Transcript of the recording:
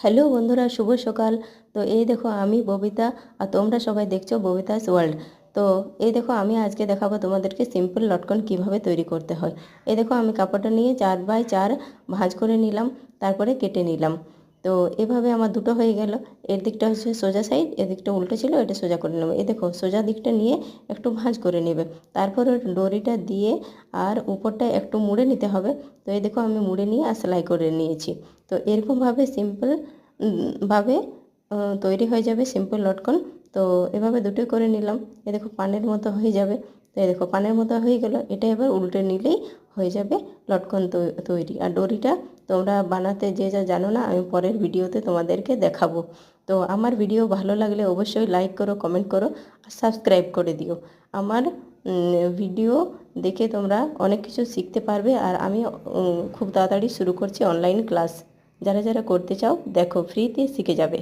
Hello বন্ধুরা, শুভ সকাল। তো এই দেখো আমি ববিতা, আর তোমরা সবাই দেখছো ববিতাস ওয়ার্ল্ড। তো এই দেখো আমি আজকে দেখাবো তোমাদেরকে সিম্পল লটকন কিভাবে তৈরি করতে হয়। এই দেখো আমি কাপড়টা নিয়ে 4x4 ভাঁজ করে নিলাম, তারপরে কেটে নিলাম। তো এভাবে আমার দুটো হয়ে গেল। এর দিকটা হচ্ছে সোজা সাইড, এর দিকটা উল্টো ছিল, এটা সোজা করে নেবো। এই দেখো সোজা দিকটা নিয়ে একটু ভাঁজ করে নেবে, তারপর ডরিটা দিয়ে আর উপরটা একটু মুড়ে নিতে হবে। তো এই দেখো আমি মুড়ে নিয়ে আর সেলাই করে নিয়েছি। তো এরকমভাবে সিম্পল ভাবে তৈরি হয়ে যাবে সিম্পল লটকন। তো এভাবে দুটোই করে নিলাম। এ দেখো পানের মতো হয়ে যাবে। তো এই দেখো পানের মতো হয়ে গেল, এটা এবার উল্টে নিলেই হয়ে যাবে লটকন তৈরি। আর ডরিটা তোমরা বানাতে যে যা জানো না, আমি পরের ভিডিওতে তোমাদেরকে দেখাবো। তো আমার ভিডিও ভালো লাগলে অবশ্যই লাইক করো, কমেন্ট করো আর সাবস্ক্রাইব করে দিও। আমার ভিডিও দেখে তোমরা অনেক কিছু শিখতে পারবে। আর আমি খুব তাড়াতাড়ি শুরু করছি অনলাইন ক্লাস। যারা যারা করতে চাও দেখো, ফ্রিতে শিখে যাবে।